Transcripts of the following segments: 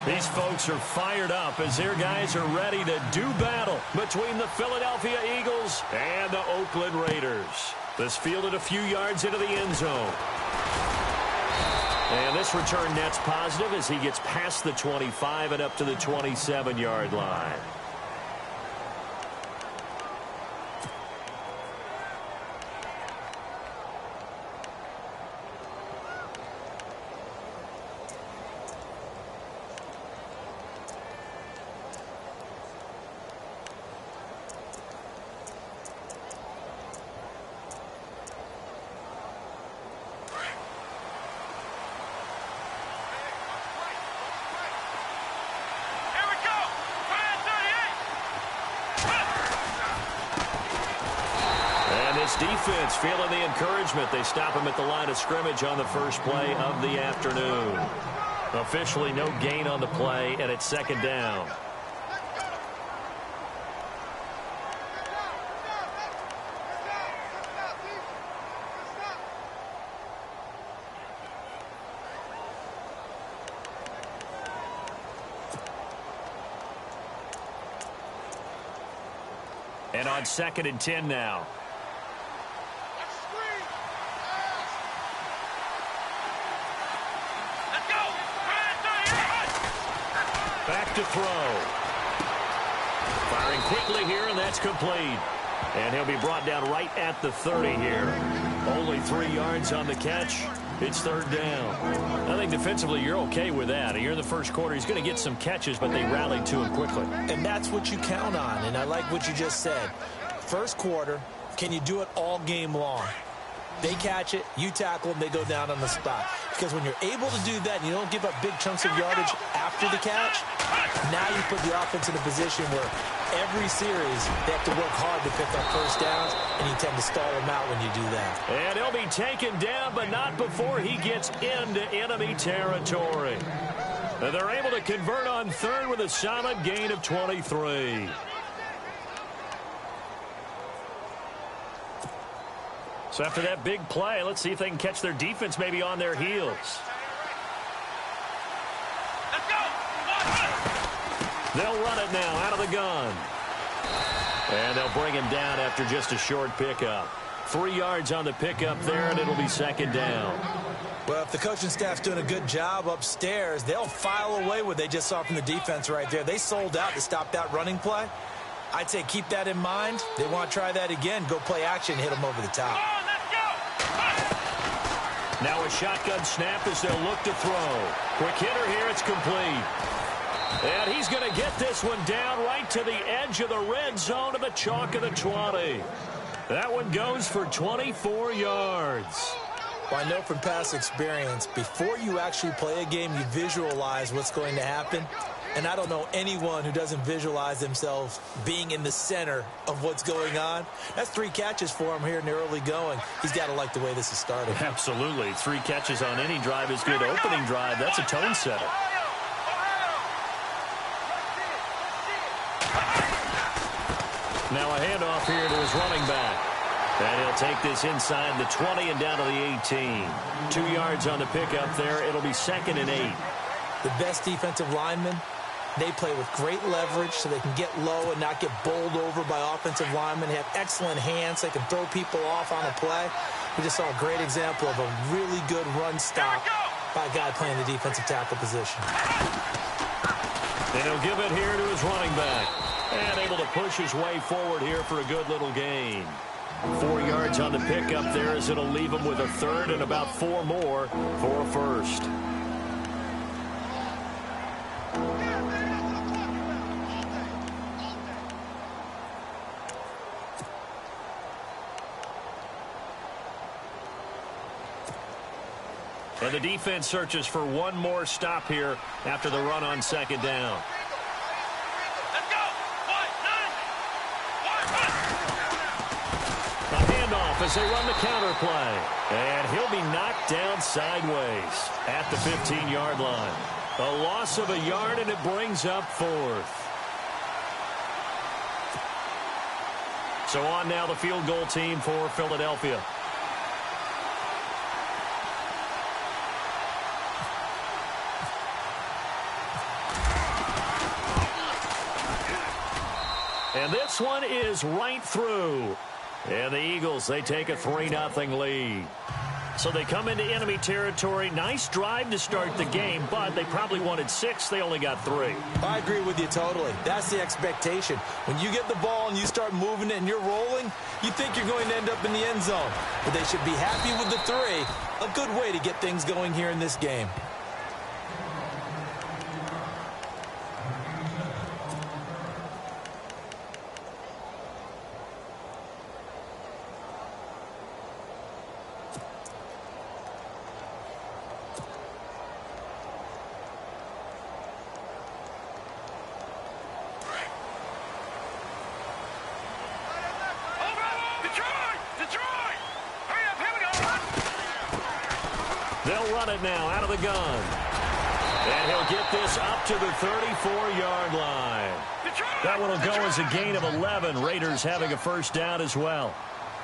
These folks are fired up as their guys are ready to do battle between the Philadelphia Eagles and the Oakland Raiders. This fielded a few yards into the end zone. And this return net's positive as he gets past the 25 and up to the 27-yard line. Defense feeling the encouragement. They stop him at the line of scrimmage on the first play of the afternoon. Officially no gain on the play, and it's second down. And on 2nd and 10 now. Back to throw. Firing quickly here, and that's complete. And he'll be brought down right at the 30 here. Only 3 yards on the catch. It's third down. I think defensively you're okay with that. Here in the first quarter, he's going to get some catches, but they rallied to him quickly. And that's what you count on, and I like what you just said. First quarter, can you do it all game long? They catch it, you tackle them, they go down on the spot. Because when you're able to do that and you don't give up big chunks of yardage after the catch, now you put the offense in a position where every series they have to work hard to pick up first downs, and you tend to stall them out when you do that. And he'll be taken down, but not before he gets into enemy territory. And they're able to convert on third with a solid gain of 23. So after that big play, let's see if they can catch their defense maybe on their heels. Let's go! They'll run it now out of the gun. And they'll bring him down after just a short pickup. 3 yards on the pickup there, and it'll be second down. Well, if the coaching staff's doing a good job upstairs, they'll file away what they just saw from the defense right there. They sold out to stop that running play. I'd say keep that in mind. They want to try that again. Go play action, hit them over the top. Now a shotgun snap as they'll look to throw. Quick hitter here, it's complete. And he's going to get this one down right to the edge of the red zone to the chalk of the 20. That one goes for 24 yards. Well, I know from past experience, before you actually play a game, you visualize what's going to happen. And I don't know anyone who doesn't visualize themselves being in the center of what's going on. That's 3 catches for him here in the early going. He's got to like the way this is started. Absolutely. 3 catches on any drive is good. Opening drive, that's a tone setter. Now a handoff here to his running back. And he'll take this inside the 20 and down to the 18. 2 yards on the pickup there. It'll be 2nd and 8. The best defensive linemen, they play with great leverage so they can get low and not get bowled over by offensive linemen. They have excellent hands. They can throw people off on a play. We just saw a great example of a really good run stop by a guy playing the defensive tackle position. And he'll give it here to his running back. And able to push his way forward here for a good little gain. 4 yards on the pickup there as it'll leave him with a third and about 4 more for a first. And the defense searches for one more stop here after the run on second down. Let's go! A handoff as they run the counter play. And he'll be knocked down sideways at the 15-yard line. A loss of a yard, and it brings up 4th. So on now the field goal team for Philadelphia. And this one is right through. And the Eagles, they take a 3-0 lead. So they come into enemy territory. Nice drive to start the game, but they probably wanted 6. They only got 3. I agree with you totally. That's the expectation. When you get the ball and you start moving it and you're rolling, you think you're going to end up in the end zone. But they should be happy with the 3. A good way to get things going here in this game. They'll run it now out of the gun. And he'll get this up to the 34-yard line. That one will go as a gain of 11. Raiders having a first down as well.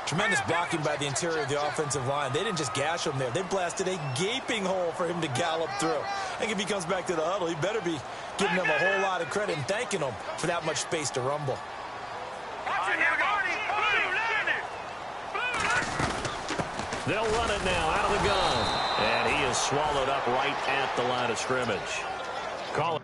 Tremendous blocking by the interior of the offensive line. They didn't just gash him there. They blasted a gaping hole for him to gallop through. I think if he comes back to the huddle, he better be giving them a whole lot of credit and thanking them for that much space to rumble. They'll run it now out of the gun. And he is swallowed up right at the line of scrimmage. Call it.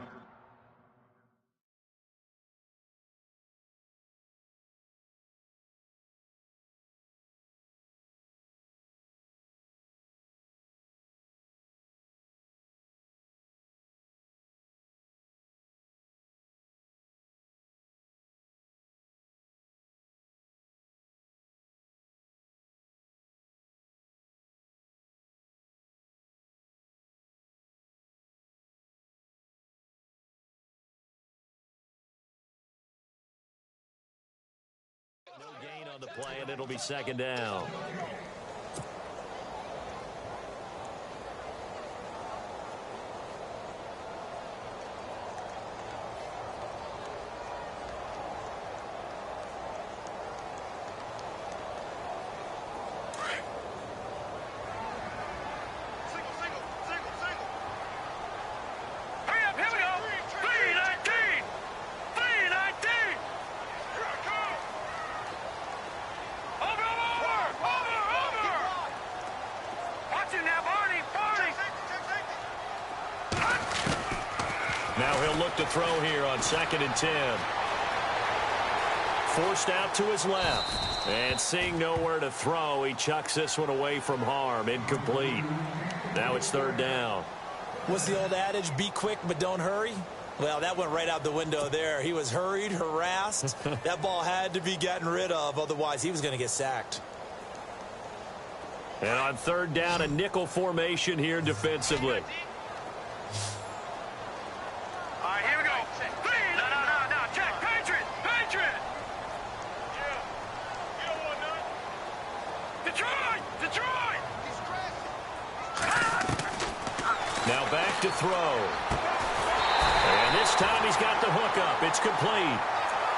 No gain on the play, and it'll be second down. Now he'll look to throw here on 2nd and 10. Forced out to his left. And seeing nowhere to throw, he chucks this one away from harm. Incomplete. Now it's 3rd down. What's the old adage, be quick but don't hurry? Well, that went right out the window there. He was hurried, harassed. That ball had to be gotten rid of, otherwise he was going to get sacked. And on 3rd down, a nickel formation here defensively. Now back to throw. And this time he's got the hook up. It's complete.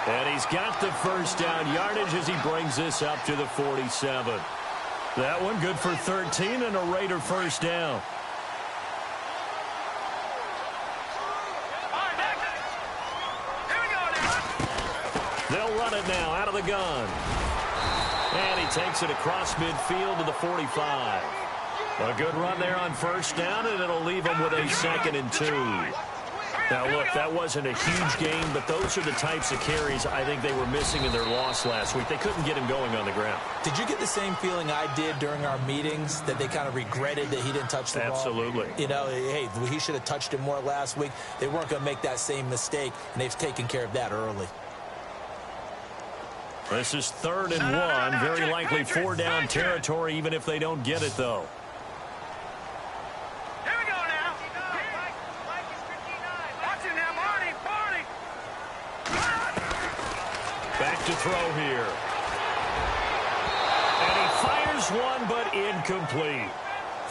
And he's got the first down yardage as he brings this up to the 47. That one good for 13 and a Raider first down. They'll run it now out of the gun. And he takes it across midfield to the 45. A good run there on first down, and it'll leave him with a 2nd and 2. Now, look, that wasn't a huge game, but those are the types of carries I think they were missing in their loss last week. They couldn't get him going on the ground. Did you get the same feeling I did during our meetings, that they kind of regretted that he didn't touch the ball? Absolutely. You know, hey, he should have touched it more last week. They weren't going to make that same mistake, and they've taken care of that early. This is 3rd and 1. Very likely 4-down territory, even if they don't get it, though. Back to throw here. And he fires one, but incomplete.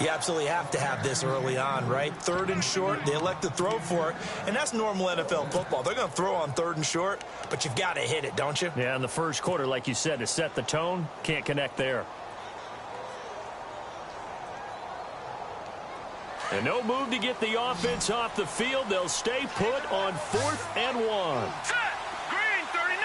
You absolutely have to have this early on, right? 3rd and short, they elect to throw for it, and that's normal NFL football. They're going to throw on 3rd and short, but you've got to hit it, don't you? Yeah, in the first quarter, like you said, to set the tone, can't connect there. And no move to get the offense off the field. They'll stay put on 4th and 1. Set! Green, 39!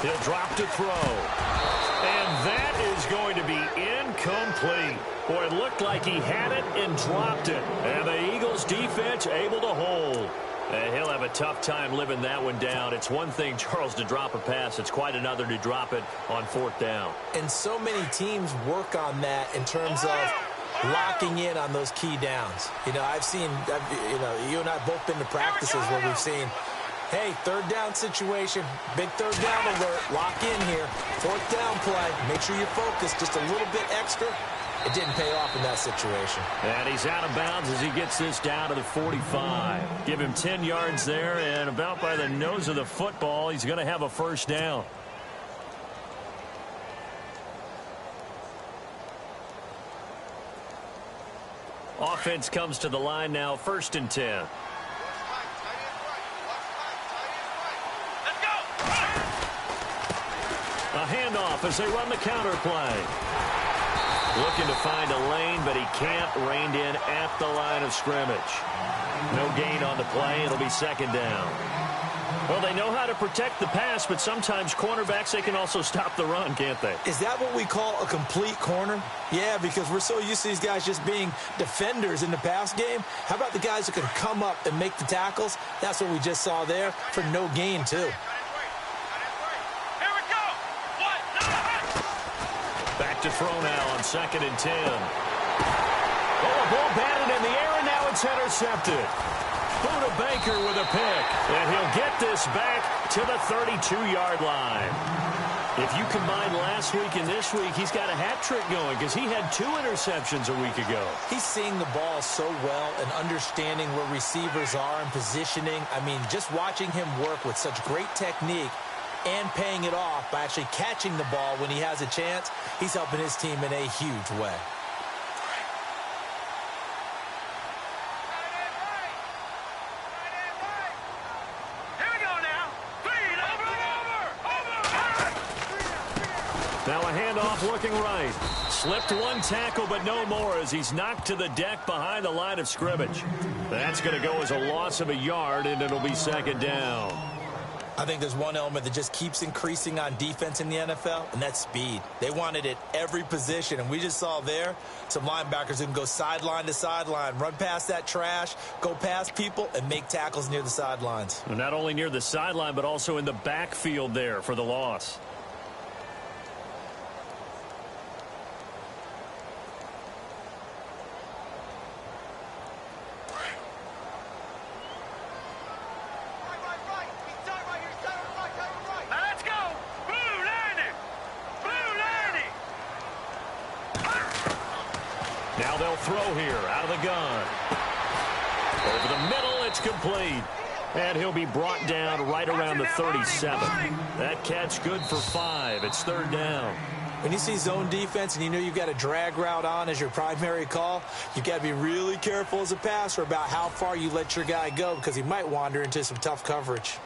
He'll drop to throw. And that is going to be incomplete. Boy, it looked like he had it and dropped it. And the Eagles defense able to hold. And he'll have a tough time living that one down. It's one thing, Charles, to drop a pass. It's quite another to drop it on fourth down. And so many teams work on that in terms of locking in on those key downs. You know, you and I have both been to practices where we've seen, hey, third down situation, big third down alert, lock in here, fourth down play, make sure you focus just a little bit extra. It didn't pay off in that situation. And he's out of bounds as he gets this down to the 45. Give him 10 yards there, and about by the nose of the football, he's going to have a first down. Offense comes to the line now, 1st and 10. Let's go. A handoff as they run the counter play. Looking to find a lane, but he can't. Reined in at the line of scrimmage. No gain on the play. It'll be second down. Well, they know how to protect the pass, but sometimes cornerbacks, they can also stop the run, can't they? Is that what we call a complete corner? Yeah, because we're so used to these guys just being defenders in the pass game. How about the guys who can come up and make the tackles? That's what we just saw there for no gain, too. Back to throw now on 2nd and 10. Oh, a ball batted in the air, and now it's intercepted. Buda Baker with a pick, and he'll get this back to the 32-yard line. If you combine last week and this week, he's got a hat trick going because he had 2 interceptions a week ago. He's seeing the ball so well and understanding where receivers are and positioning. I mean, just watching him work with such great technique and paying it off by actually catching the ball when he has a chance, he's helping his team in a huge way. Here we go now. Now a handoff looking right. Slipped one tackle, but no more as he's knocked to the deck behind the line of scrimmage. That's going to go as a loss of a yard, and it'll be second down. I think there's one element that just keeps increasing on defense in the NFL, and that's speed. They want it at every position, and we just saw there some linebackers who can go sideline to sideline, run past that trash, go past people, and make tackles near the sidelines. And not only near the sideline, but also in the backfield there for the loss. Now they'll throw here out of the gun. Over the middle, it's complete. And he'll be brought down right around the 37. That catch good for 5. It's third down. When you see zone defense and you know you've got a drag route on as your primary call, you've got to be really careful as a passer about how far you let your guy go because he might wander into some tough coverage.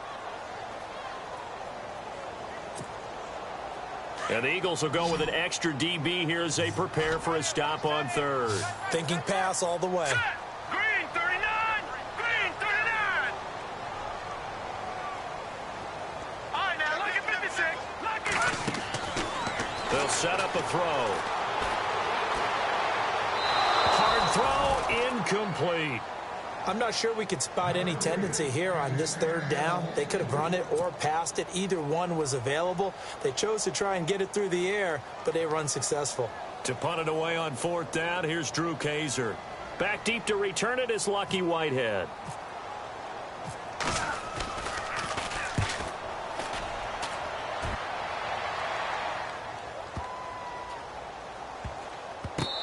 And the Eagles will go with an extra DB here as they prepare for a stop on third. Thinking pass all the way. Green 39! Green 39! All right, now look at 56. Look at... They'll set up a throw. Hard throw, incomplete. I'm not sure we could spot any tendency here on this third down. They could have run it or passed it. Either one was available. They chose to try and get it through the air, but they were unsuccessful. To punt it away on fourth down, here's Drew Kaiser. Back deep to return it is Lucky Whitehead.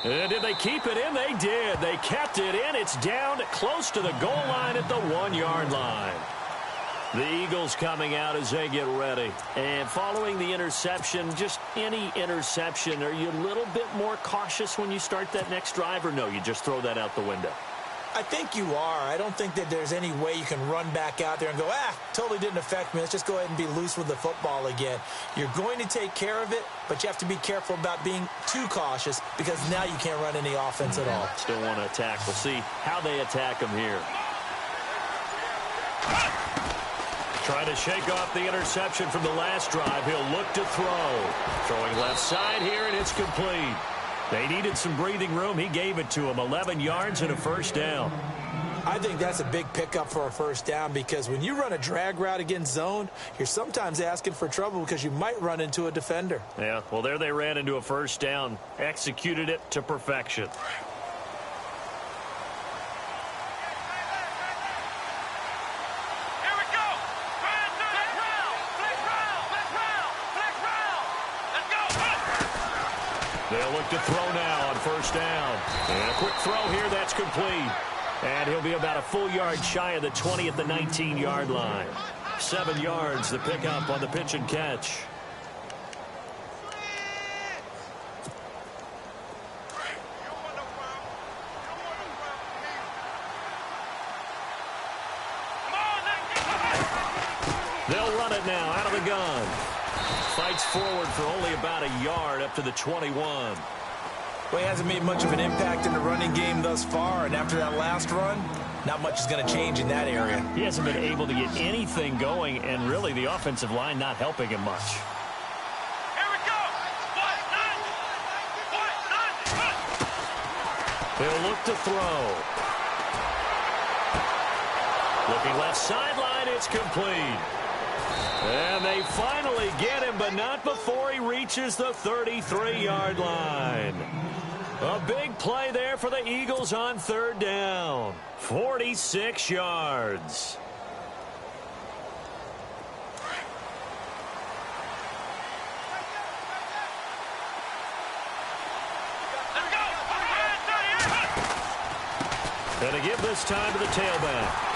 And did they keep it in? They did. They kept it in. It's down close to the goal line at the 1-yard line. The Eagles coming out as they get ready. And following the interception, just any interception, are you a little bit more cautious when you start that next drive, or no, you just throw that out the window? I think you are. I don't think that there's any way you can run back out there and go, totally didn't affect me. Let's just go ahead and be loose with the football again. You're going to take care of it, but you have to be careful about being too cautious because now you can't run any offense at all. Still want to attack. We'll see how they attack them here. Trying to shake off the interception from the last drive. He'll look to throw. Throwing left side here, and it's complete. They needed some breathing room. He gave it to them. 11 yards and a first down. I think that's a big pickup for a first down because when you run a drag route against zone, you're sometimes asking for trouble because you might run into a defender. Yeah, well, there they ran into a first down. Executed it to perfection. They'll look to throw now on first down. And a quick throw here, that's complete. And he'll be about a full yard shy of the 20 at the 19-yard line. 7 yards, the pickup on the pitch and catch. They'll run it now out of the gun. Fights forward for only about a yard up to the 21. Well, he hasn't made much of an impact in the running game thus far, and after that last run, not much is going to change in that area. He hasn't been able to get anything going, and really the offensive line not helping him much. Here we go. They'll look to throw. Looking left sideline, it's complete. And they finally get him, but not before he reaches the 33-yard line. A big play there for the Eagles on third down. 46 yards. And to give this time to the tailback.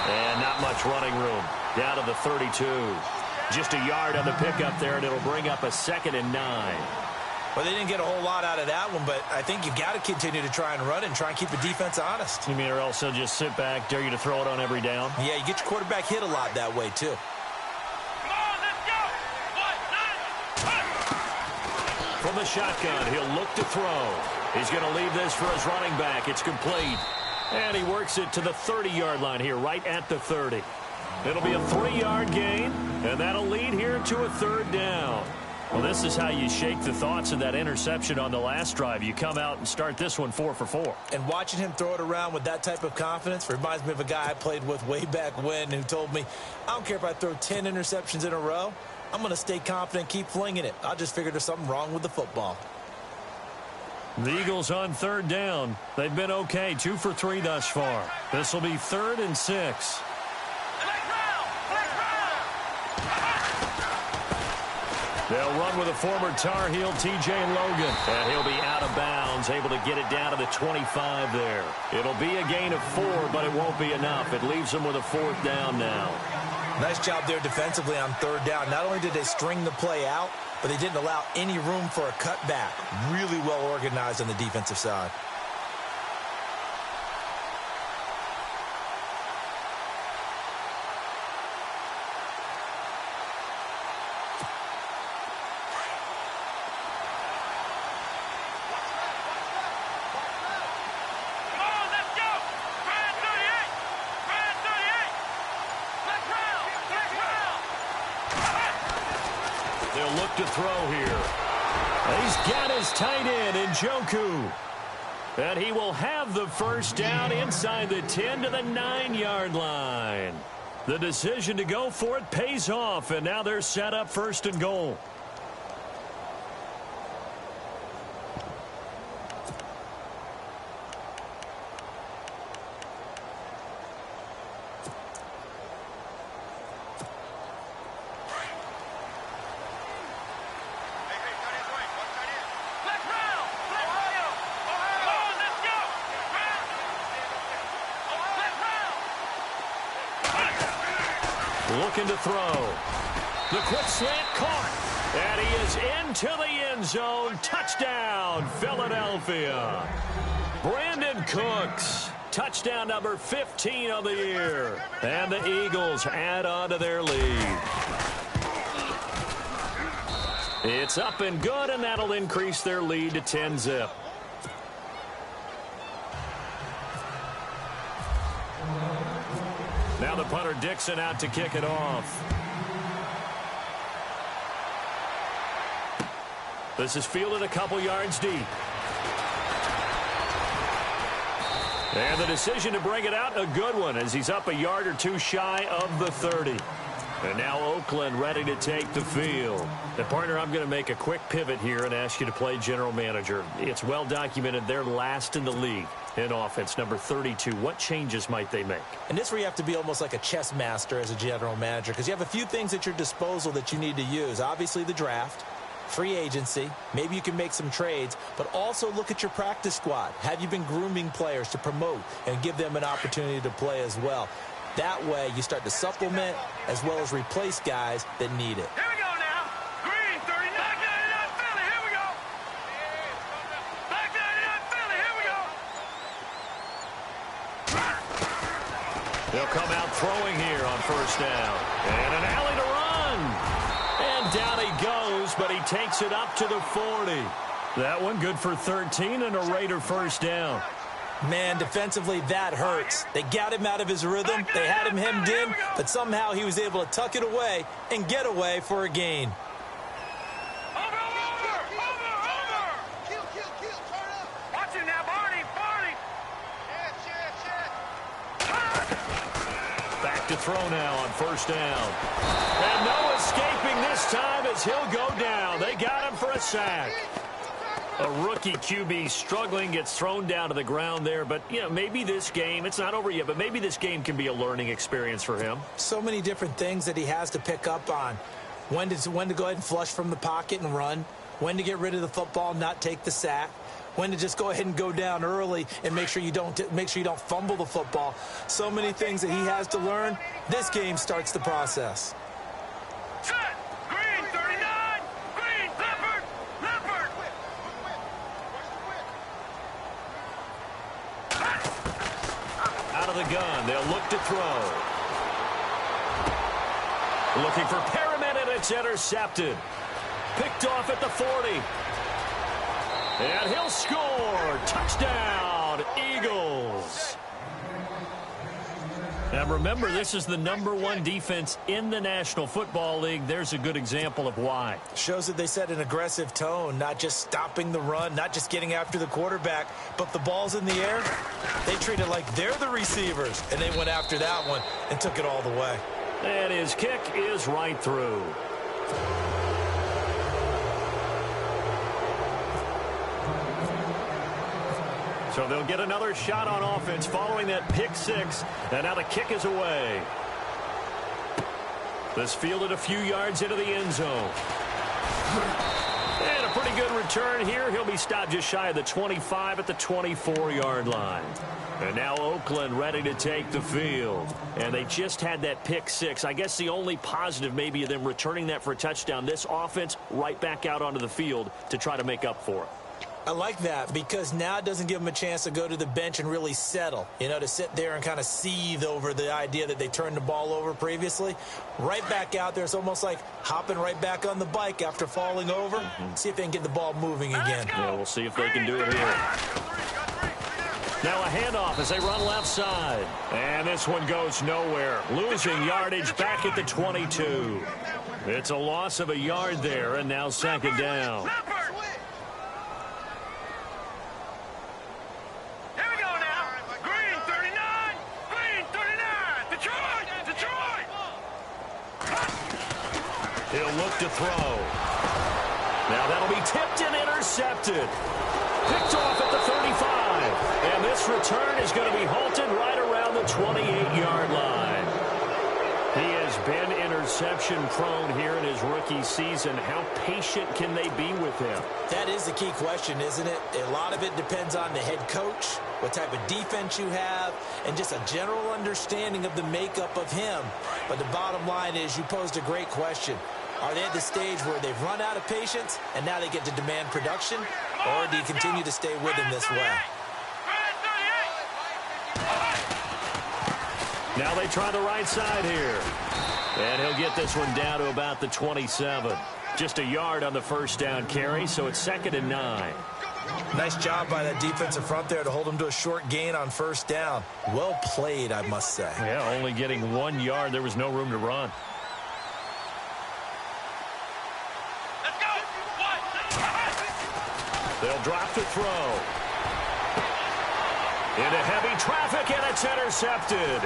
And not much running room. Down to the 32. Just a yard on the pickup there, and it'll bring up a 2nd and 9. Well, they didn't get a whole lot out of that one, but I think you got to continue to try and run and try and keep the defense honest. You mean or else they'll just sit back, dare you to throw it on every down? Yeah, you get your quarterback hit a lot that way, too. Come on, let's go. From the shotgun, he'll look to throw. He's going to leave this for his running back. It's complete. And he works it to the 30-yard line here, right at the 30. It'll be a 3-yard gain, and that'll lead here to a third down. Well, this is how you shake the thoughts of that interception on the last drive. You come out and start this one 4 for 4. And watching him throw it around with that type of confidence reminds me of a guy I played with way back when who told me, I don't care if I throw 10 interceptions in a row. I'm going to stay confident, keep flinging it. I just figured there's something wrong with the football. The Eagles on third down. They've been okay, 2 for 3 thus far. This will be 3rd and 6. They'll run with a former Tar Heel, T.J. Logan. And he'll be out of bounds, able to get it down to the 25 there. It'll be a gain of 4, but it won't be enough. It leaves them with a 4th down now. Nice job there defensively on third down. Not only did they string the play out, but they didn't allow any room for a cutback. Really well organized on the defensive side. To throw here. He's got his tight end in Njoku. And he will have the first down inside the 10 to the 9-yard line. The decision to go for it pays off, and now they're set up 1st and goal. Looking to throw. The quick slant caught. And he is into the end zone. Touchdown, Philadelphia. Brandon Cooks. Touchdown number 15 of the year. And the Eagles add on to their lead. It's up and good, and that'll increase their lead to 10-zip. Now Now the punter Dixon out to kick it off. This is fielded a couple yards deep. And the decision to bring it out, a good one, as he's up a yard or two shy of the 30. And now Oakland ready to take the field. And, partner, I'm going to make a quick pivot here and ask you to play general manager. It's well documented they're last in the league in offense, number 32. What changes might they make? And this is where you have to be almost like a chess master as a general manager, because you have a few things at your disposal that you need to use. Obviously, the draft, free agency, maybe you can make some trades, but also look at your practice squad. Have you been grooming players to promote and give them an opportunity to play as well? That way, you start to supplement as well as replace guys that need it. Here we go now. Green, 39, Philly. Here we go. Back 99, Philly. Here we go. They'll come out throwing here on first down. And an alley to run. And down he goes, but he takes it up to the 40. That one good for 13 and a Raider first down. Man, defensively, that hurts. They got him out of his rhythm. They had him hemmed in, but somehow he was able to tuck it away and get away for a gain. Over. Kill, turn up. Watch it now, Barney. Back to throw now on first down. And no escaping this time as he'll go down. They got him for a sack. A rookie QB struggling, gets thrown down to the ground there. But, you know, maybe this game, it's not over yet, but maybe this game can be a learning experience for him. So many different things that he has to pick up on. When to go ahead and flush from the pocket and run. When to get rid of the football, not take the sack. When to just go ahead and go down early and make sure you don't fumble the football. So many things that he has to learn. This game starts the process. Set. Green, 39. Green, Leopard. Out of the gun, they'll look to throw. Looking for Perriman, and it's intercepted. Picked off at the 40. And he'll score. Touchdown, Eagles. Now remember, this is the #1 defense in the National Football League. There's a good example of why. Shows that they set an aggressive tone, not just stopping the run, not just getting after the quarterback, but the ball's in the air. They treat it like they're the receivers, and they went after that one and took it all the way. And his kick is right through. So they'll get another shot on offense following that pick six. And now the kick is away. This fielded a few yards into the end zone. And a pretty good return here. He'll be stopped just shy of the 25 at the 24-yard line. And now Oakland ready to take the field. And they just had that pick six. I guess the only positive maybe of them returning that for a touchdown. This offense right back out onto the field to try to make up for it. I like that because now it doesn't give them a chance to go to the bench and really settle, to sit there and kind of seethe over the idea that they turned the ball over previously. Right back out there, it's almost like hopping right back on the bike after falling over. See if they can get the ball moving again. Yeah, we'll see if they can do it here. Now a handoff as they run left side. And this one goes nowhere. Losing yardage back at the 22. It's a loss of a yard there, and now second down. He'll look to throw. Now that'll be tipped and intercepted. Picked off at the 35. And this return is going to be halted right around the 28-yard line. He has been interception-prone here in his rookie season. How patient can they be with him? That is the key question, isn't it? A lot of it depends on the head coach, what type of defense you have, and just a general understanding of the makeup of him. But the bottom line is you posed a great question. Are they at the stage where they've run out of patience and now they get to demand production? Or do you continue to stay with him this way? Now they try the right side here. And he'll get this one down to about the 27. Just a yard on the first down carry, so it's 2nd and 9. Nice job by that defensive front there to hold him to a short gain on first down. Well played, I must say. Yeah, only getting 1 yard. There was no room to run. Let's go. They'll drop the throw. Into heavy traffic, and it's intercepted.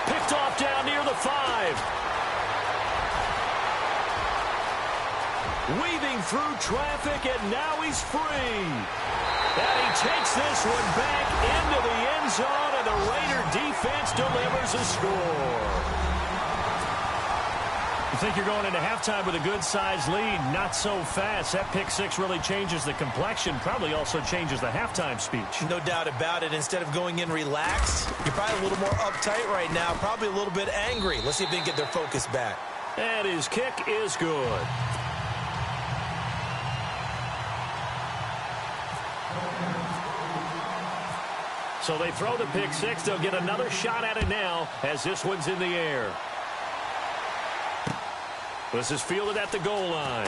Picked off down near the 5. Weaving through traffic, and now he's free. And he takes this one back into the end zone, and the Raider defense delivers a score. You think you're going into halftime with a good-sized lead? Not so fast. That pick six really changes the complexion, probably also changes the halftime speech. No doubt about it. Instead of going in relaxed, you're probably a little more uptight right now, probably a little bit angry. Let's see if they can get their focus back. And his kick is good. So they throw the pick six. They'll get another shot at it now as this one's in the air. This is fielded at the goal line.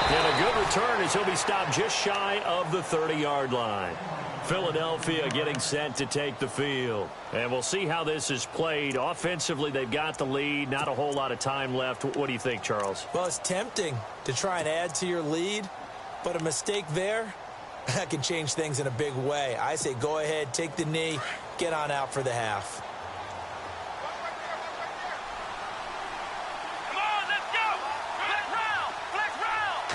And a good return as he'll be stopped just shy of the 30-yard line. Philadelphia getting set to take the field. And we'll see how this is played. Offensively, they've got the lead. Not a whole lot of time left. What do you think, Charles? Well, it's tempting to try and add to your lead, but a mistake there, that can change things in a big way. I say go ahead, take the knee, get on out for the half. Come on, let's go. Flex round.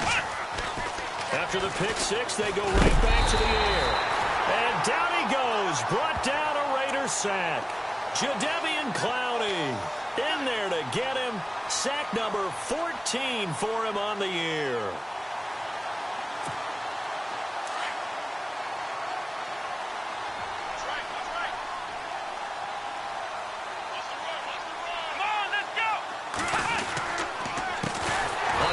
After the pick six, they go right back to the air. And down he goes. Brought down a Raider sack. Jadeveon Clowney in there to get him. Sack number 14 for him on the year.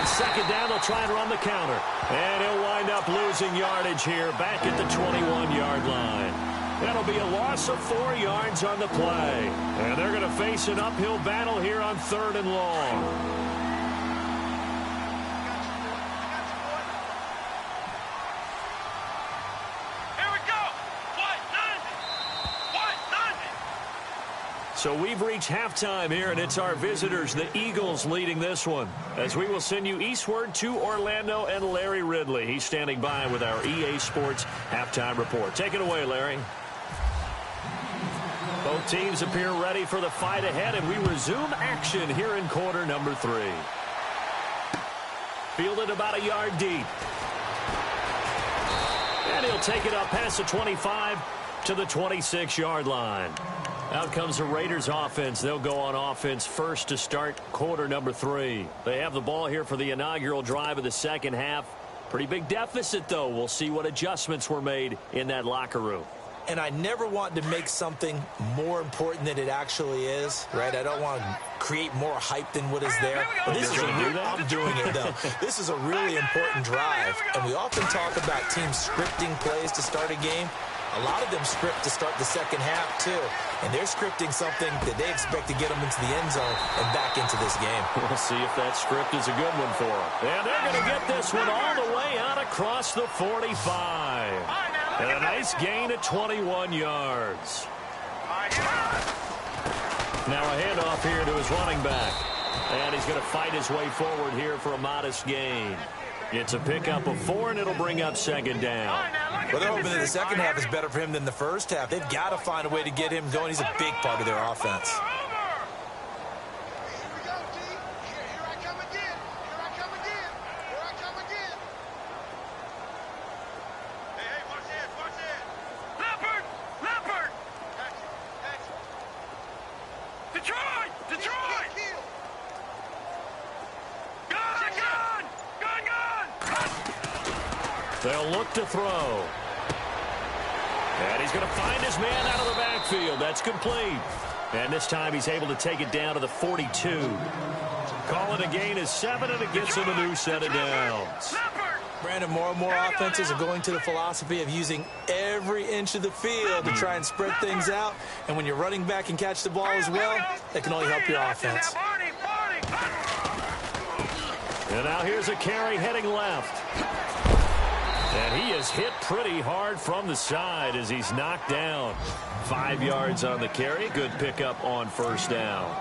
Second down, they'll try and run the counter. And he'll wind up losing yardage here back at the 21-yard line. That'll be a loss of 4 yards on the play. And they're going to face an uphill battle here on 3rd and long. So we've reached halftime here, and it's our visitors, the Eagles, leading this one. As we will send you eastward to Orlando and Larry Ridley. He's standing by with our EA Sports halftime report. Take it away, Larry. Both teams appear ready for the fight ahead, and we resume action here in quarter number 3. Fielded about a yard deep. And he'll take it up past the 25 to the 26-yard line. Out comes the Raiders offense. They'll go on offense first to start quarter number 3. They have the ball here for the inaugural drive of the second half. Pretty big deficit, though. We'll see what adjustments were made in that locker room. And I never want to make something more important than it actually is, right? I don't want to create more hype than what is there. But this is I'm doing it, though. This is a really important drive. And we often talk about teams scripting plays to start a game. A lot of them script to start the second half, too. And they're scripting something that they expect to get them into the end zone and back into this game. We'll see if that script is a good one for them. And they're going to get this one all the way out across the 45. And a nice gain at 21 yards. Now a handoff here to his running back. And he's going to fight his way forward here for a modest gain. It's a pickup of 4, and it'll bring up second down. Well, they're hoping that the second half is better for him than the first half. They've got to find a way to get him going. He's a big part of their offense. They'll look to throw. And he's going to find his man out of the backfield. That's complete. And this time he's able to take it down to the 42. Call it a gain of 7, and it gets him a new set of downs. Brandon, more and more offenses are going to the philosophy of using every inch of the field to try and spread things out. And when you're running back and catch the ball as well, that can only help your offense. And now here's a carry heading left. And he is hit pretty hard from the side as he's knocked down. 5 yards on the carry. Good pickup on first down.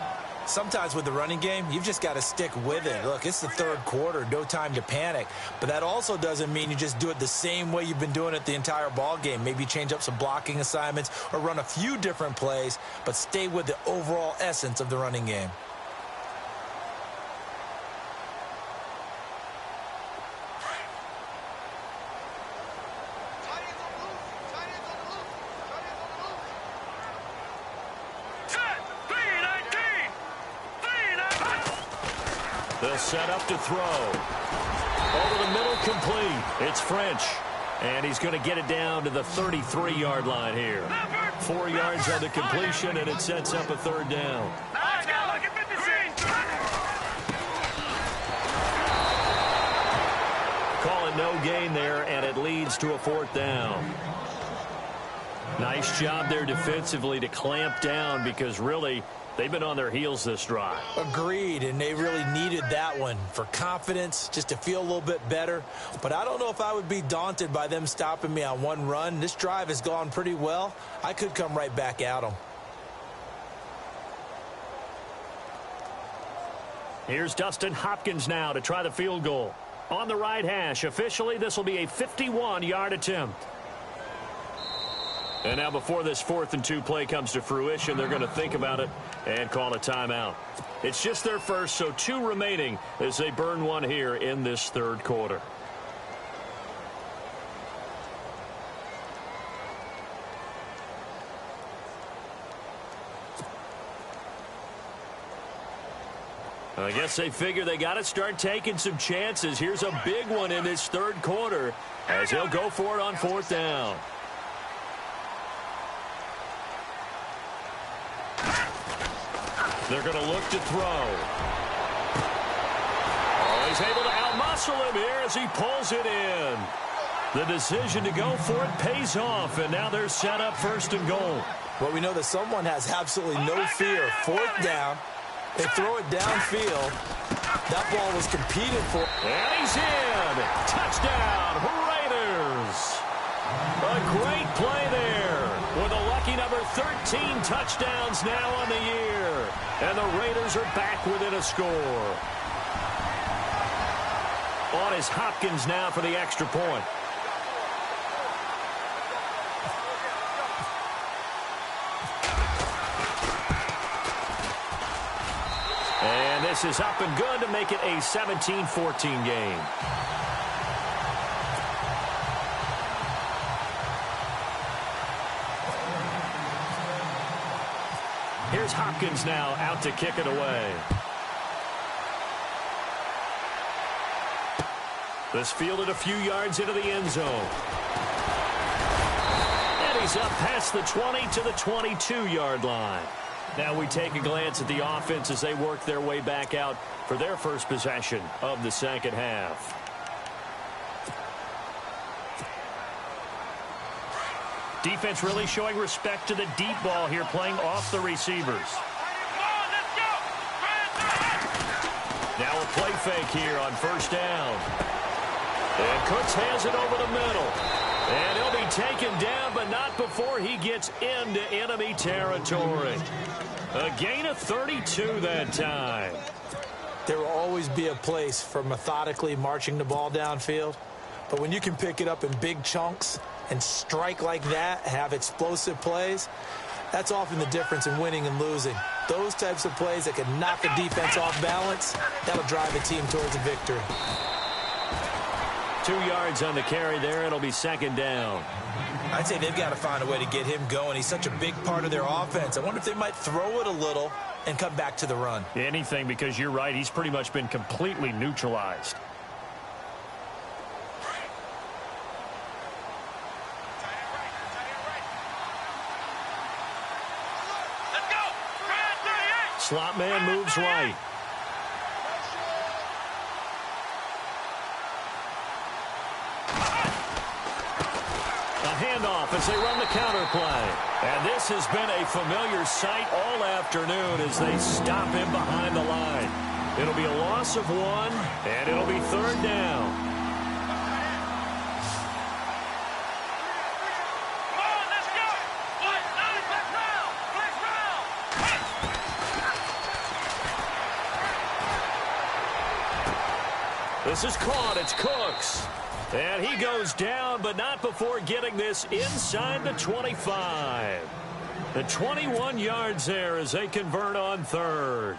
Sometimes with the running game, you've just got to stick with it. Look, it's the third quarter, no time to panic. But that also doesn't mean you just do it the same way you've been doing it the entire ball game. Maybe change up some blocking assignments or run a few different plays, but stay with the overall essence of the running game. They'll set up to throw. Over the middle, complete. It's French. And he's going to get it down to the 33-yard line here. 4 yards on the completion, and it sets up a third down. Call it no gain there, and it leads to a fourth down. Nice job there defensively to clamp down because really they've been on their heels this drive. Agreed, and they really needed that one for confidence, just to feel a little bit better. But I don't know if I would be daunted by them stopping me on one run. This drive has gone pretty well. I could come right back at them. Here's Dustin Hopkins now to try the field goal. On the right hash, officially this will be a 51-yard attempt. And now before this 4th and 2 play comes to fruition, they're going to think about it and call a timeout. It's just their first, so 2 remaining as they burn one here in this third quarter. I guess they figure they got to start taking some chances. Here's a big one in this third quarter as they'll go for it on 4th down. They're going to look to throw. Oh, he's able to outmuscle him here as he pulls it in. The decision to go for it pays off, and now they're set up 1st and goal. Well, we know that someone has absolutely no fear. 4th down. They throw it downfield. That ball was competed for. And he's in. Touchdown, Raiders. A great play there with a lucky number 13 touchdowns now on the year. And the Raiders are back within a score. On is Hopkins now for the extra point. And this is up and good to make it a 17-14 game. Here's Hopkins now out to kick it away. This fielded a few yards into the end zone. And he's up past the 20 to the 22-yard line. Now we take a glance at the offense as they work their way back out for their first possession of the second half. Defense really showing respect to the deep ball here, playing off the receivers. Now a play fake here on 1st down. And Cooks hands it over the middle. And he'll be taken down, but not before he gets into enemy territory. A gain of 32 that time. There will always be a place for methodically marching the ball downfield. But when you can pick it up in big chunks and strike like that, have explosive plays, that's often the difference in winning and losing. Those types of plays that can knock a defense off balance, that'll drive a team towards a victory. 2 yards on the carry there. It'll be 2nd down. I'd say they've got to find a way to get him going. He's such a big part of their offense. I wonder if they might throw it a little and come back to the run. Anything, because you're right. He's pretty much been completely neutralized. Slot man moves right. A handoff as they run the counter play. And this has been a familiar sight all afternoon as they stop him behind the line. It'll be a loss of 1, and it'll be third down. Come on, let's go. Flex round. This is caught. It's Cooks. And he goes down, but not before getting this inside the 25. The 21 yards there as they convert on third.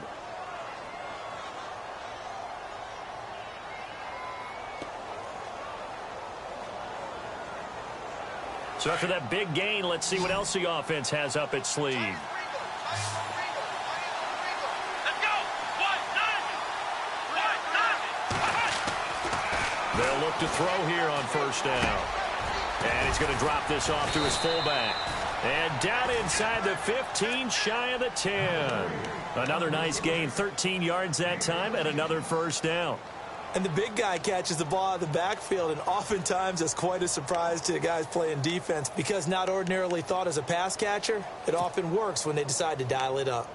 So after that big gain, let's see what else the offense has up its sleeve. Let's go. They'll look to throw here on first down. And he's going to drop this off to his fullback. And down inside the 15, shy of the 10. Another nice gain, 13 yards that time, and another first down. And the big guy catches the ball out of the backfield, and oftentimes it's quite a surprise to the guys playing defense because not ordinarily thought as a pass catcher, it often works when they decide to dial it up.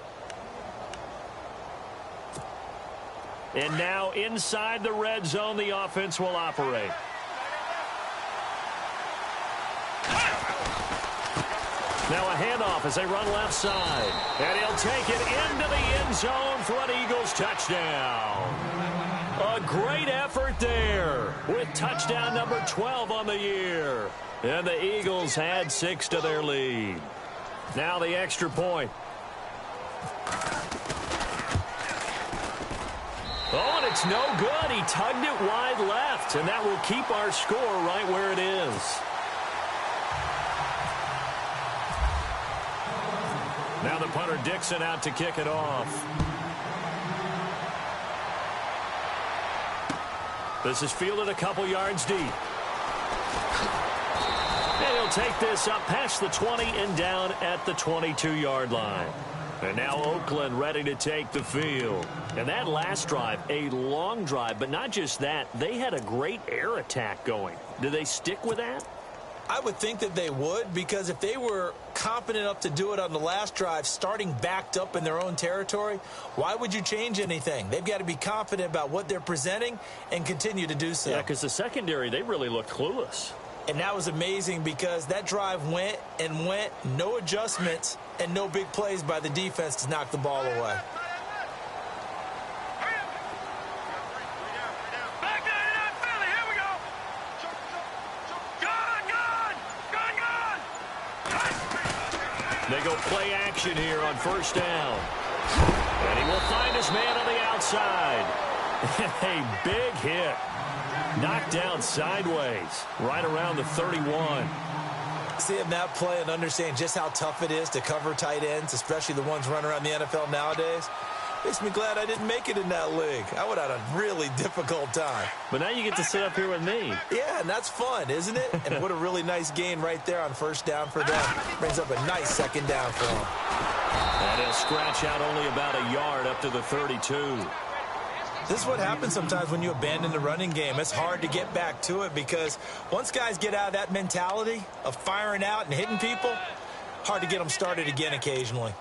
And now inside the red zone, the offense will operate. Now a handoff as they run left side. And he'll take it into the end zone for an Eagles touchdown. A great effort there with touchdown number 12 on the year. And the Eagles add 6 to their lead. Now the extra point. Oh, and it's no good. He tugged it wide left, and that will keep our score right where it is. Now the punter Dixon out to kick it off. This is fielded a couple yards deep. And he'll take this up past the 20 and down at the 22-yard line. And now Oakland ready to take the field. And that last drive, a long drive, but not just that. They had a great air attack going. Do they stick with that? I would think that they would, because if they were competent enough to do it on the last drive, starting backed up in their own territory, why would you change anything? They've got to be confident about what they're presenting and continue to do so. Yeah, because the secondary, they really looked clueless. And that was amazing because that drive went and went, no adjustments, and no big plays by the defense to knock the ball away. They go play action here on first down. And he will find his man on the outside. A big hit. Knocked down sideways, right around the 31. Seeing that play and understand just how tough it is to cover tight ends, especially the ones running around the NFL nowadays, makes me glad I didn't make it in that league. I would have had a really difficult time. But now you get to sit up here with me. Yeah, and that's fun, isn't it? And what a really nice gain right there on first down for them. Brings up a nice second down for them. And he'll scratch out only about a yard up to the 32. This is what happens sometimes when you abandon the running game. It's hard to get back to it because once guys get out of that mentality of firing out and hitting people, hard to get them started again occasionally.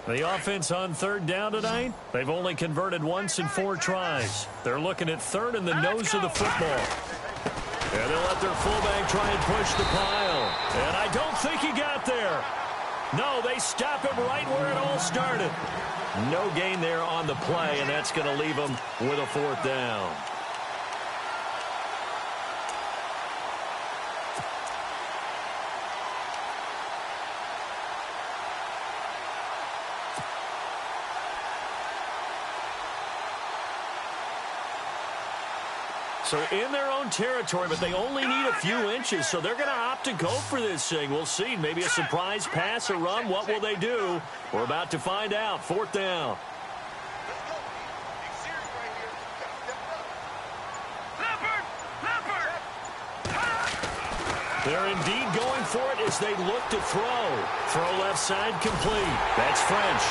The offense on third down tonight, they've only converted once in 4 tries. They're looking at third in the nose of the football. And they'll let their fullback try and push the pile. And I don't think he got there. No, they stop him right where it all started. No gain there on the play, and that's going to leave them with a 4th down. So in their own territory, but they only need a few inches, so they're going to opt to go for this thing. We'll see. Maybe a surprise pass or run. What will they do? We're about to find out. 4th down. They're indeed going for it as they look to throw. Throw left side complete. That's French.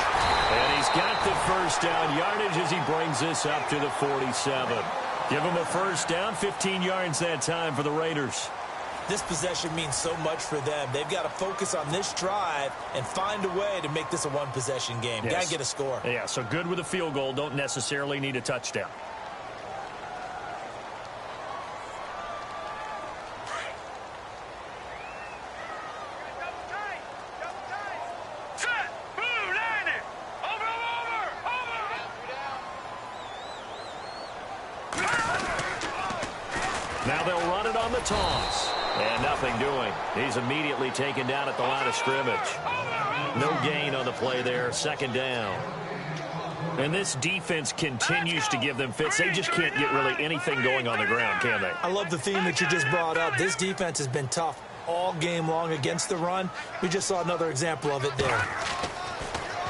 And he's got the first down yardage as he brings this up to the 47. Give him a first down, 15 yards that time for the Raiders. This possession means so much for them. They've got to focus on this drive and find a way to make this a one-possession game. Yes. Got to get a score. Yeah, so good with a field goal. Don't necessarily need a touchdown. Now they'll run it on the toss. And nothing doing. He's immediately taken down at the line of scrimmage. No gain on the play there. Second down. And this defense continues to give them fits. They just can't get really anything going on the ground, can they? I love the theme that you just brought up. This defense has been tough all game long against the run. We just saw another example of it there.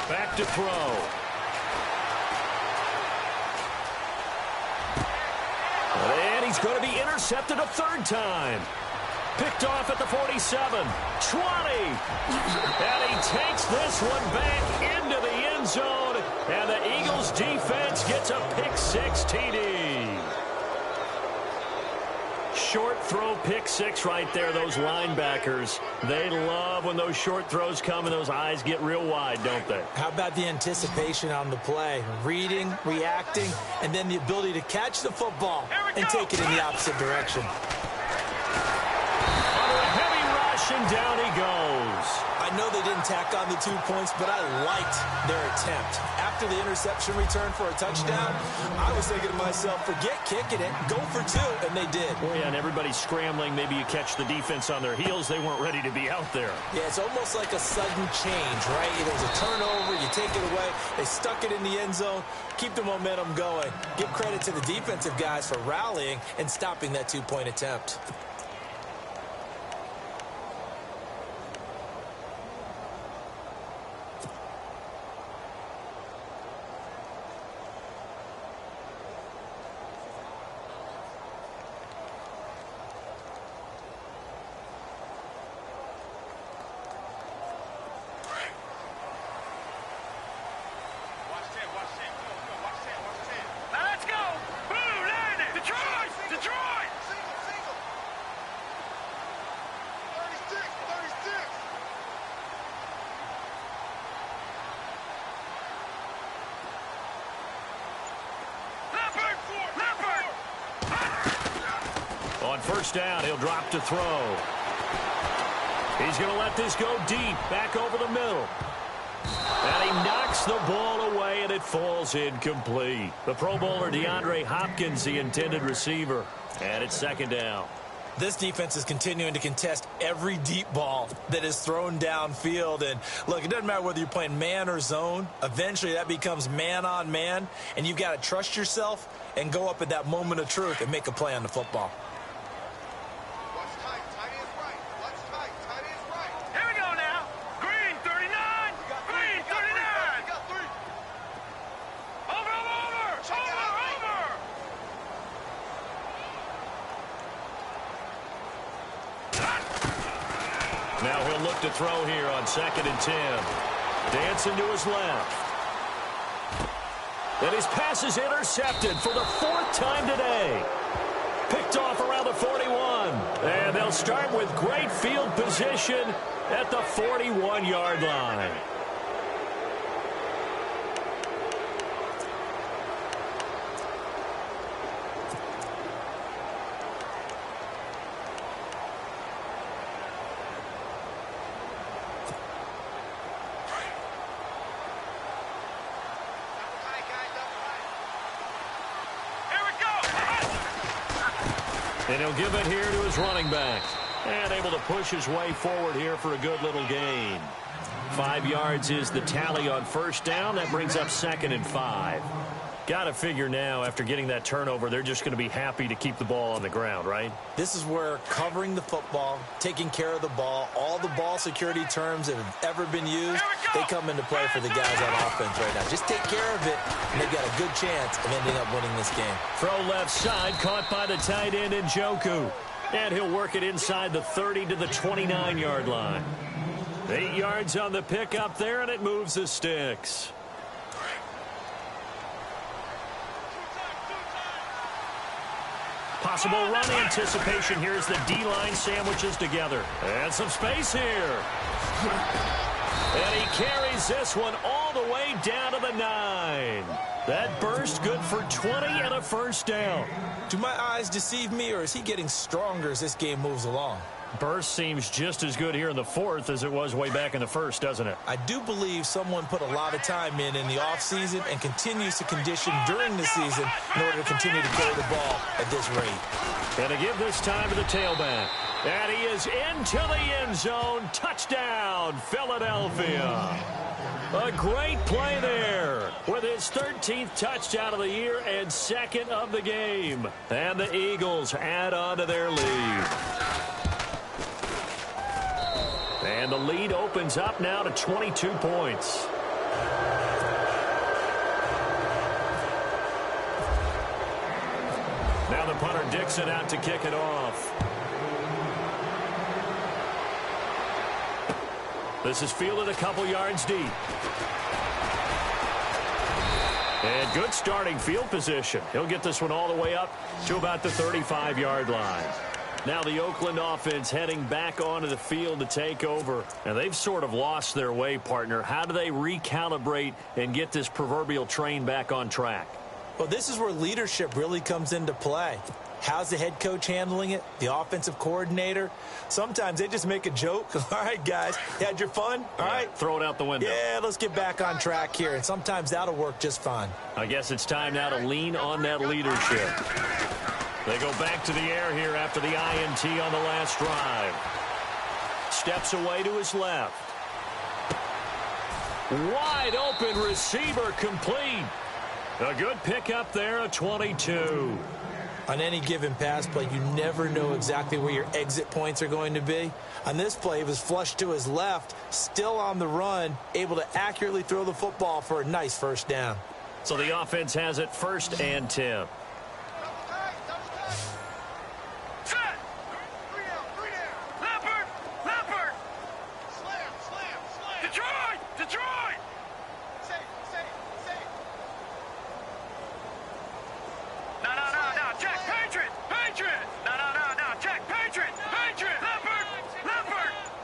Back to throw. And he's going to be intercepted a third time. Picked off at the 47. 20. And he takes this one back into the end zone. And the Eagles defense gets a pick-6 TD. Short throw pick-6 right there. Those linebackers, they love when those short throws come and those eyes get real wide, don't they? How about the anticipation on the play? Reading, reacting, and then the ability to catch the football and take it in the opposite direction. Under a heavy rush, and down he goes. I know they didn't tack on the 2 points, but I liked their attempt. After the interception return for a touchdown, I was thinking to myself, forget kicking it, go for 2, and they did. Well, yeah, and everybody's scrambling. Maybe you catch the defense on their heels. They weren't ready to be out there. Yeah, it's almost like a sudden change, right? There's a turnover, you take it away. They stuck it in the end zone. Keep the momentum going. Give credit to the defensive guys for rallying and stopping that 2-point attempt. On first down, he'll drop to throw. He's going to let this go deep, back over the middle. And he knocks the ball away, and it falls incomplete. The Pro Bowler DeAndre Hopkins, the intended receiver. And it's second down. This defense is continuing to contest every deep ball that is thrown downfield. And, look, it doesn't matter whether you're playing man or zone. Eventually, that becomes man-on-man, and you've got to trust yourself and go up at that moment of truth and make a play on the football. Now he'll look to throw here on 2nd and 10. Dancing to his left. And his pass is intercepted for the 4th time today. Picked off around the 41. And they'll start with great field position at the 41-yard line. And he'll give it here to his running back. And able to push his way forward here for a good little gain. 5 yards is the tally on first down. That brings up 2nd and 5. Got to figure now, after getting that turnover, they're just going to be happy to keep the ball on the ground, right? This is where covering the football, taking care of the ball, all the ball security terms that have ever been used, they come into play for the guys on offense right now. Just take care of it, and they've got a good chance of ending up winning this game. Throw left side, caught by the tight end Njoku. And he'll work it inside the 30 to the 29-yard line. 8 yards on the pickup there, and it moves the sticks. Possible run anticipation here as the D-line sandwiches together. And some space here. And he carries this one all the way down to the 9. That burst good for 20 and a first down. Do my eyes deceive me, or is he getting stronger as this game moves along? Burst seems just as good here in the fourth as it was way back in the first, doesn't it? I do believe someone put a lot of time in the offseason and continues to condition during the season in order to continue to carry the ball at this rate. And to give this time to the tailback. And he is into the end zone. Touchdown, Philadelphia. A great play there with his 13th touchdown of the year and second of the game. And the Eagles add on to their lead. And the lead opens up now to 22 points. Now the punter Dixon out to kick it off. This is fielded a couple yards deep. And good starting field position. He'll get this one all the way up to about the 35-yard line. Now the Oakland offense heading back onto the field to take over. And they've sort of lost their way, partner. How do they recalibrate and get this proverbial train back on track? Well, this is where leadership really comes into play. How's the head coach handling it? The offensive coordinator? Sometimes they just make a joke. All right, guys, you had your fun? All right. Throw it out the window. Yeah, let's get back on track here. And sometimes that'll work just fine. I guess it's time now to lean on that leadership. They go back to the air here after the INT on the last drive. Steps away to his left. Wide open receiver complete. A good pickup there, a 22. On any given pass play, you never know exactly where your exit points are going to be. On this play, it was flushed to his left, still on the run, able to accurately throw the football for a nice first down. So the offense has it 1st and 10.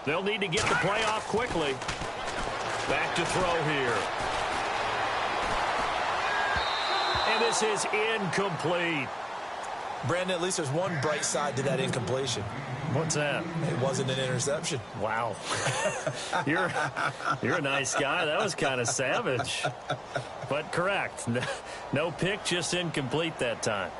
They'll need to get the play off quickly. Back to throw here. And this is incomplete. Brandon, at least there's one bright side to that incompletion. What's that? It wasn't an interception. Wow. You're a nice guy. That was kind of savage. But correct. No pick, just incomplete that time.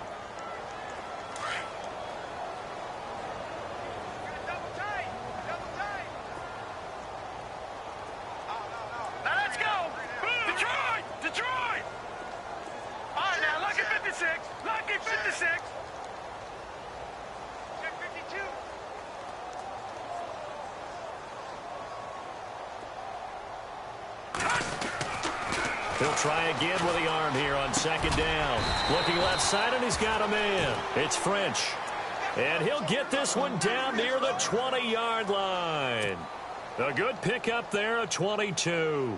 He'll try again with the arm here on 2nd down. Looking left side, and he's got a man. It's French. And he'll get this one down near the 20-yard line. A good pickup there, a 22.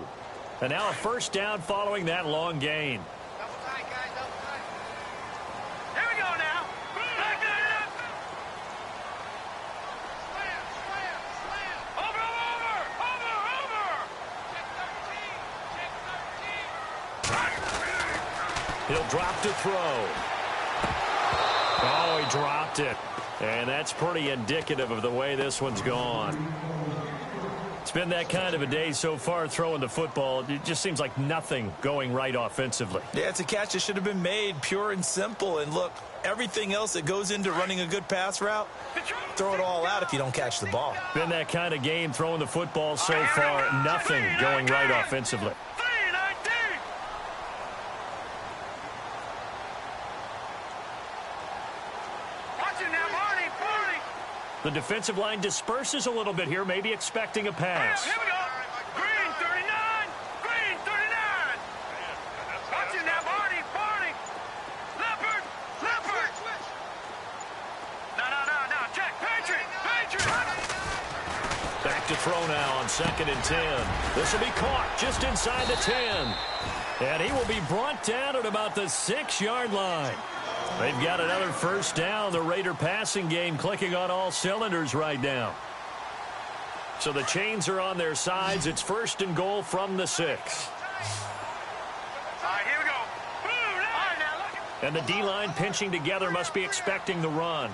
And now a first down following that long gain. Here we go now. Back there. Over. He'll drop to throw. Oh, he dropped it. And that's pretty indicative of the way this one's gone. It's been that kind of a day so far throwing the football. It just seems like nothing going right offensively. Yeah, it's a catch that should have been made, pure and simple. And look, everything else that goes into running a good pass route, throw it all out if you don't catch the ball. Been that kind of game throwing the football so far. Nothing going right offensively. The defensive line disperses a little bit here, maybe expecting a pass. Here we go. Green 39. Green 39. Watch it now, Barney. Leopard. No. to throw now on 2nd and 10. This will be caught just inside the 10. And he will be brought down at about the 6-yard line. They've got another first down. The Raider passing game clicking on all cylinders right now. So the chains are on their sides. It's 1st and goal from the 6. All right, here we go. Boom, now. And the D-line pinching together must be expecting the run.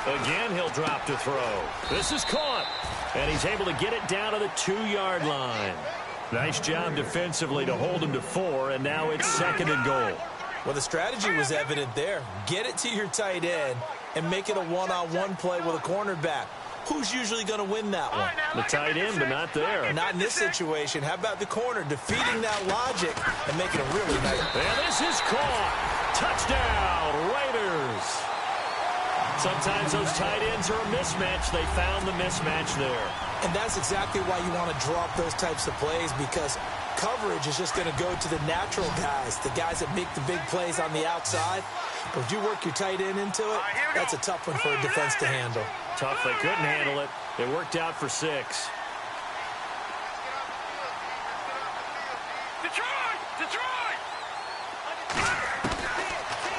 Again, he'll drop to throw. This is caught. And he's able to get it down to the 2-yard line. Nice job defensively to hold him to 4, and now it's 2nd and goal. Well, the strategy was evident there. Get it to your tight end and make it a one-on-one play with a cornerback. Who's usually going to win that one? The tight end, but not there. Not in this situation. How about the corner defeating that logic and making a really nice... And this is caught. Touchdown, Raiders. Sometimes those tight ends are a mismatch. They found the mismatch there. And that's exactly why you want to draw up those types of plays, because coverage is just going to go to the natural guys, the guys that make the big plays on the outside. But if you work your tight end into it, that's a tough one for a defense to handle. Tough. They couldn't handle it. It worked out for 6. Detroit!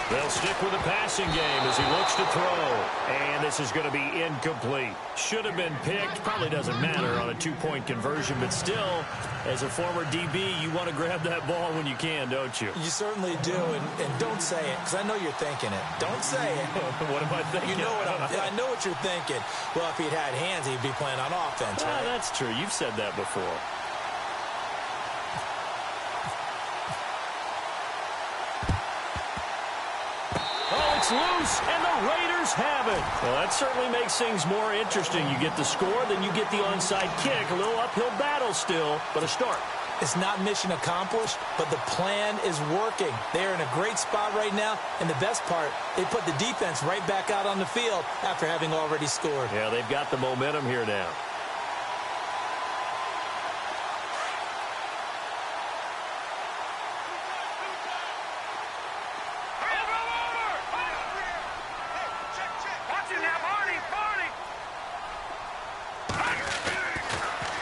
They'll stick with the passing game as he looks to throw. And this is going to be incomplete. Should have been picked. Probably doesn't matter on a 2-point conversion. But still, as a former DB, you want to grab that ball when you can, don't you? You certainly do. And don't say it, because I know you're thinking it. Don't say it. What am I thinking? You know what I know what you're thinking. Well, if he'd had hands, he'd be playing on offense, right? That's true. You've said that before. It's loose, and the Raiders have it. Well, that certainly makes things more interesting. You get the score, then you get the onside kick. A little uphill battle still, but a start. It's not mission accomplished, but the plan is working. They're in a great spot right now, and the best part, they put the defense right back out on the field after having already scored. Yeah, they've got the momentum here now.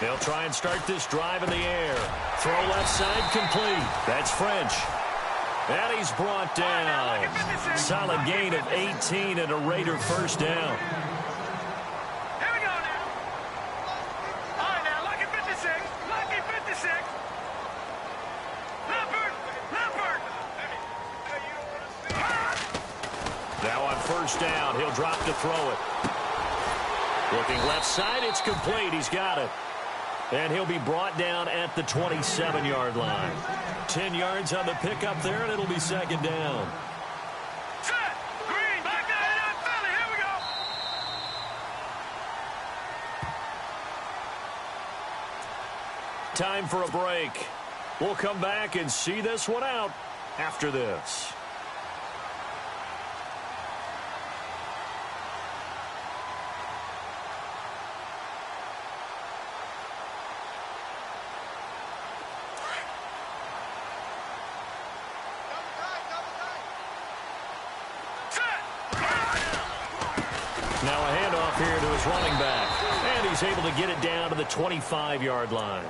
They'll try and start this drive in the air. Throw left side complete. That's French. And he's brought down. Solid gain of 18 and a Raider first down. Here we go now. All right, now, lucky 56. Lucky 56. Leopard. Now on first down, he'll drop to throw it. Looking left side, it's complete. He's got it. And he'll be brought down at the 27-yard line. 10 yards on the pickup there, and it'll be 2nd down. Set. Green. Back 99 Philly. Here we go. Time for a break. We'll come back and see this one out after this. Now a handoff here to his running back. And he's able to get it down to the 25-yard line.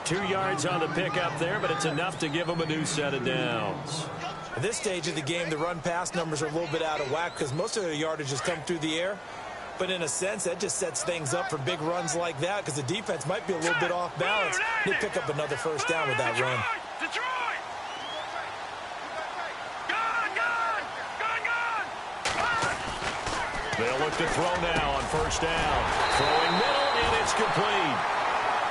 2 yards on the pickup there, but it's enough to give him a new set of downs. At this stage of the game, the run-pass numbers are a little bit out of whack because most of their yardage has come through the air. But in a sense, that just sets things up for big runs like that because the defense might be a little bit off balance. They pick up another first down with that run. Detroit! They'll look to throw now on first down. Throwing middle, and it's complete.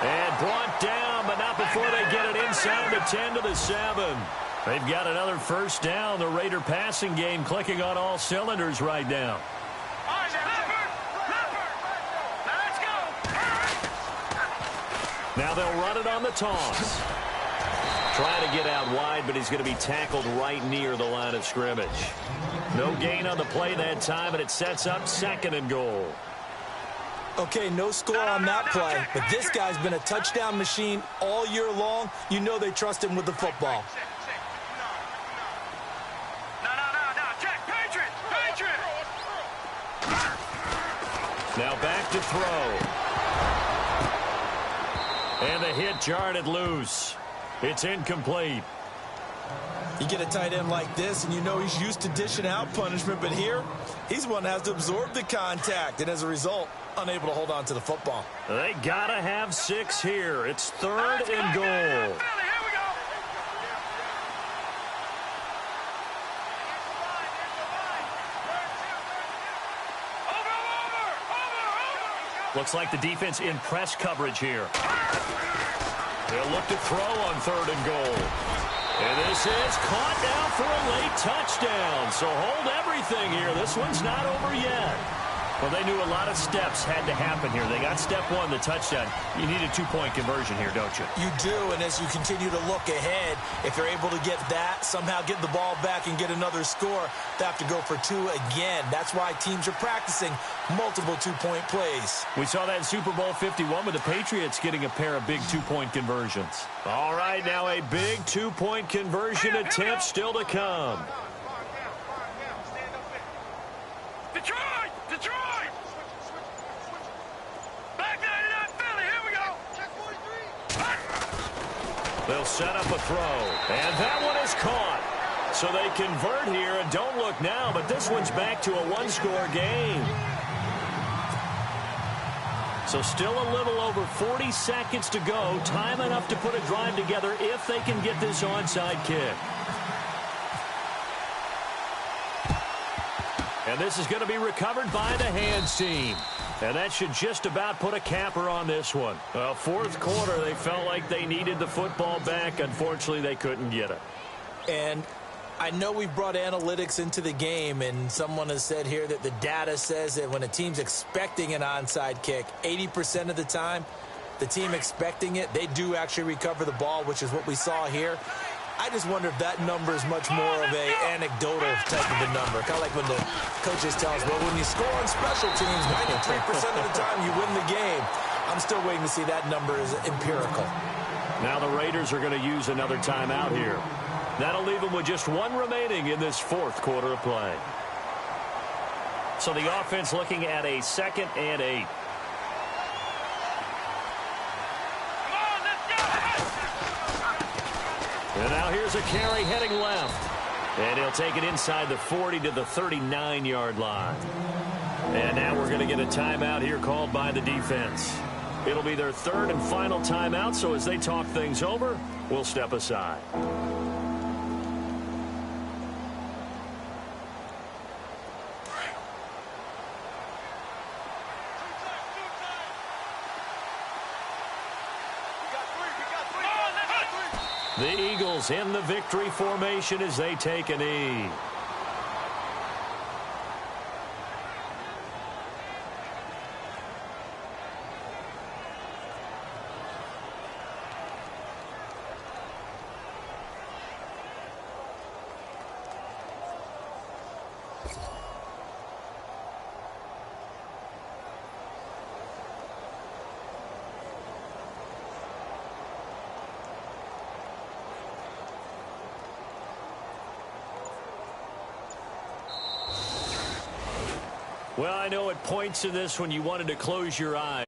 And brought down, but not before they get it inside the 10 to the 7. They've got another first down. The Raider passing game clicking on all cylinders right now. Now they'll run it on the toss. Trying to get out wide, but he's going to be tackled right near the line of scrimmage. No gain on the play that time, and it sets up 2nd and goal. Okay, no score on that play, but this guy's been a touchdown machine all year long. You know they trust him with the football. No, check, Patriot! Now back left to throw. And the hit jarred it loose. It's incomplete. You get a tight end like this, and you know he's used to dishing out punishment, but here, he's one that has to absorb the contact, and as a result, unable to hold on to the football. They got to have 6 here. It's 3rd and goal. Looks like the defense in press coverage here. They'll look to throw on 3rd and goal. And this is caught now for a late touchdown. So hold everything here. This one's not over yet. Well, they knew a lot of steps had to happen here. They got step 1, the touchdown. You need a 2-point conversion here, don't you? You do, and as you continue to look ahead, if you're able to get that, somehow get the ball back and get another score, they have to go for 2 again. That's why teams are practicing multiple 2-point plays. We saw that in Super Bowl 51 with the Patriots getting a pair of big 2-point conversions. All right, now a big 2-point conversion attempt still to come. Detroit! Detroit! Back 99 Philly, here we go! They'll set up a throw, and that one is caught. So they convert here, and don't look now, but this one's back to a 1-score game. So still a little over 40 seconds to go. Time enough to put a drive together if they can get this onside kick. And this is going to be recovered by the hands team. And that should just about put a capper on this one. Well, 4th quarter, they felt like they needed the football back. Unfortunately, they couldn't get it. And I know we've brought analytics into the game, and someone has said here that the data says that when a team's expecting an onside kick, 80% of the time, the team expecting it, they do actually recover the ball, which is what we saw here. I just wonder if that number is much more of a anecdotal type of a number. Kind of like when the coaches tell us, well, when you score on special teams, 93% of the time you win the game. I'm still waiting to see that number is empirical. Now the Raiders are going to use another timeout here. That'll leave them with just 1 remaining in this 4th quarter of play. So the offense looking at a 2nd and 8. And now here's a carry heading left. And he'll take it inside the 40 to the 39-yard line. And now we're going to get a timeout here called by the defense. It'll be their 3rd and final timeout, so as they talk things over, we'll step aside. The Eagles in the victory formation as they take a knee. Well, I know at points in this when you wanted to close your eyes.